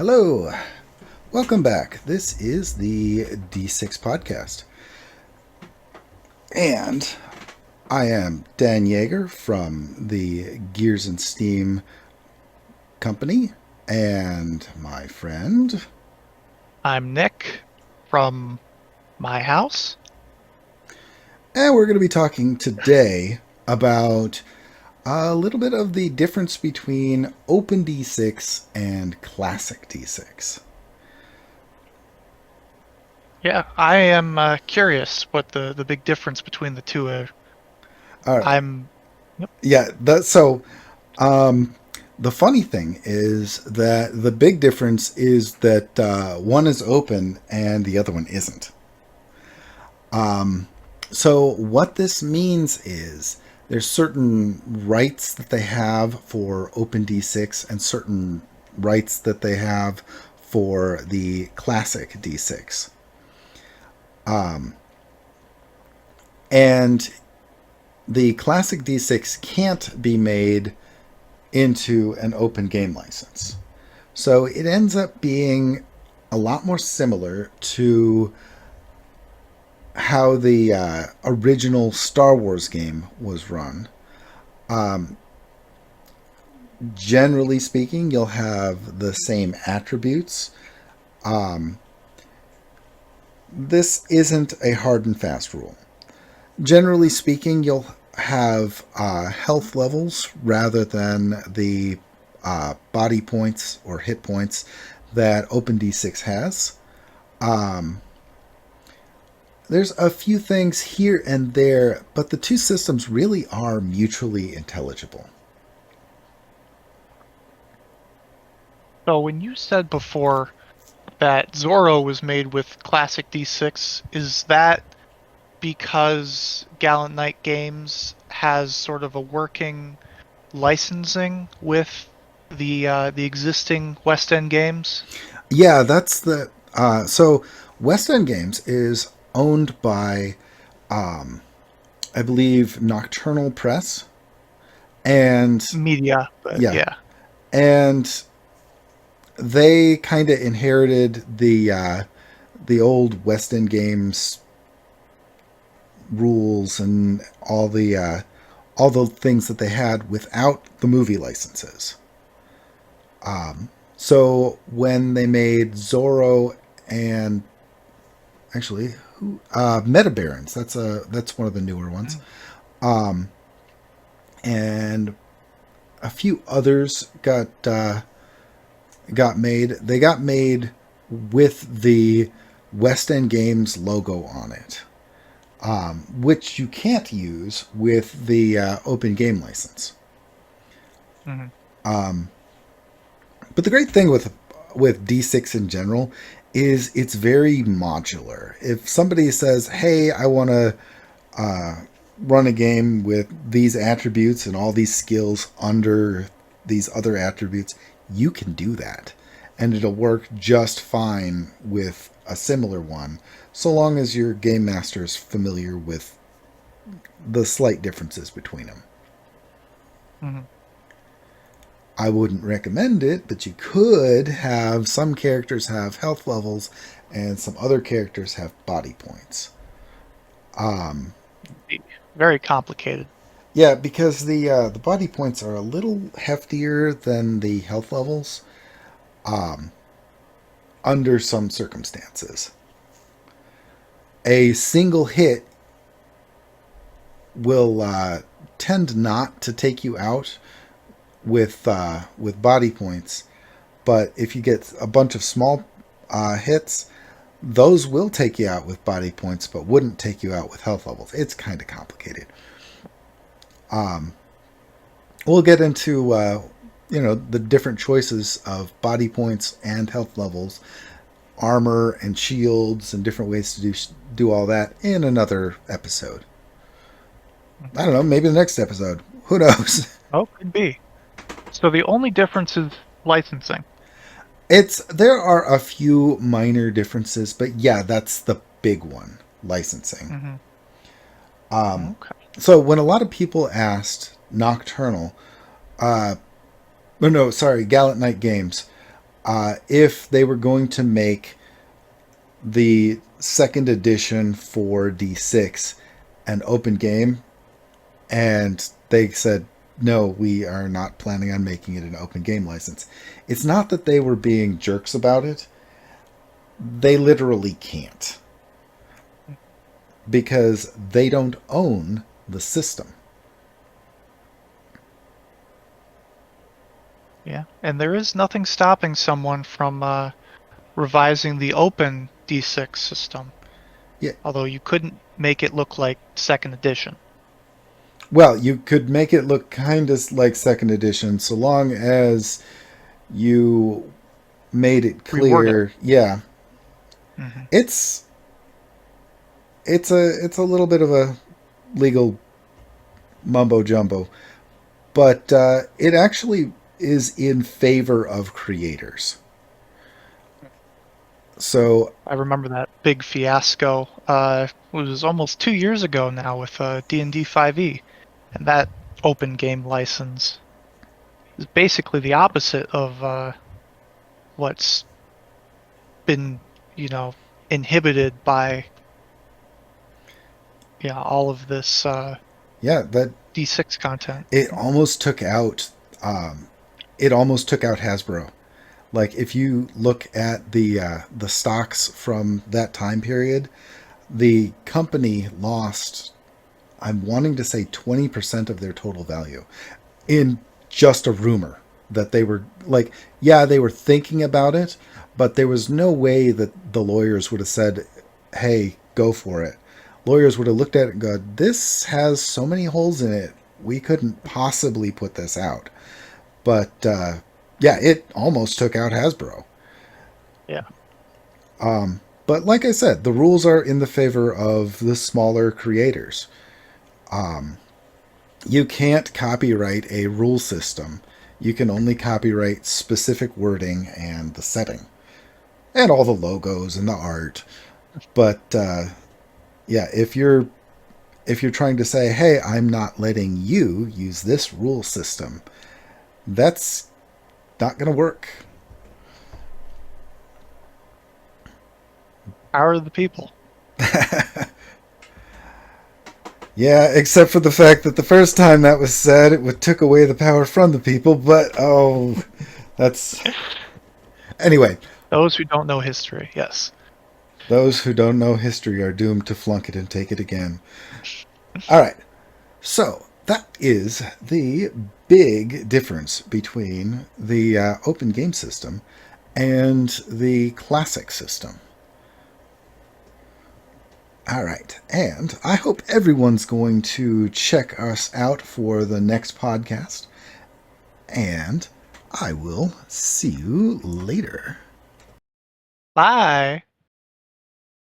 Hello, welcome back. This is the D6 podcast, and I am Dan Yeager from the Gears and Steam company, and my friend. I'm Nick from my house. And we're going to be talking today about a little bit of the difference between OpenD6 and Classic D6. Yeah, I am curious what the big difference between the two are. All right. I'm yep. Yeah, um, the funny thing is that the big difference is that one is open and the other one isn't. So what this means is there's certain rights that they have for OpenD6 and certain rights that they have for the classic D6. And the classic D6 can't be made into an open game license. So it ends up being a lot more similar to how the original Star Wars game was run. Generally speaking, you'll have the same attributes. This isn't a hard and fast rule. Generally speaking, you'll have health levels rather than the body points or hit points that OpenD6 has. There's a few things here and there, but the two systems really are mutually intelligible. So when you said before that Zorro was made with classic D6, is that because Gallant Knight Games has sort of a working licensing with the existing West End games? Yeah, that's the. So West End Games is owned by, I believe, Nocturnal Press, and Media, but yeah, yeah. and they kind of inherited the old West End Games rules and all the things that they had without the movie licenses. So when they made Zorro and actually Meta Barons, that's one of the newer ones, and a few others got made. They got made with the West End Games logo on it, which you can't use with the open game license. Mm-hmm. But the great thing with D6 in general is it's very modular. If somebody says, "Hey, I want to run a game with these attributes and all these skills under these other attributes," you can do that, and it'll work just fine with a similar one, so long as your game master is familiar with the slight differences between them. Mm-hmm. I wouldn't recommend it, but you could have some characters have health levels and some other characters have body points. Very complicated. Yeah, because the body points are a little heftier than the health levels under some circumstances. A single hit will tend not to take you out with body points, but if you get a bunch of small hits, those will take you out with body points, but wouldn't take you out with health levels. It's kind of complicated. We'll get into the different choices of body points and health levels, armor and shields, and different ways to do all that in another episode. I don't know, maybe the next episode. Who knows? Oh, could be. So the only difference is licensing. There are a few minor differences, but yeah, that's the big one, licensing. Mm-hmm. Okay. So when a lot of people asked Nocturnal, or no, sorry, Gallant Knight Games, If they were going to make the second edition for D6 an open game, and they said, no, we are not planning on making it an open game license. It's not that they were being jerks about it. They literally can't because they don't own the system. Yeah, and there is nothing stopping someone from revising the Open D6 system, Yeah. although you couldn't make it look like second edition. Well, you could make it look kind of like second edition so long as you made it Reword it. clear. Yeah. Hmm. It's it's a little bit of a legal mumbo jumbo, but it actually is in favor of creators. So I remember that big fiasco. It was almost 2 years ago now with D&D 5e, and that open game license is basically the opposite of what's been, you know, inhibited by all of this yeah, that D6 content. it almost took out it almost took out Hasbro. Like if you look at the stocks from that time period, the company lost, I'm wanting to say 20% of their total value in just a rumor that they were like, yeah, they were thinking about it, but there was no way that the lawyers would have said, hey, go for it. Lawyers would have looked at it and go, this has so many holes in it, we couldn't possibly put this out. But yeah, it almost took out Hasbro. Yeah. But like I said, the rules are in the favor of the smaller creators. You can't copyright a rule system. You can only copyright specific wording and the setting, and all the logos and the art. But yeah, if you're trying to say, "Hey, I'm not letting you use this rule system," that's not going to work. Power of the people. Yeah, except for the fact that the first time that was said, it took away the power from the people. But oh, that's anyway. Those who don't know history, yes. Those who don't know history are doomed to flunk it and take it again. All right. So that is the big difference between the open game system and the classic system. All right. And I hope everyone's going to check us out for the next podcast. And I will see you later. Bye.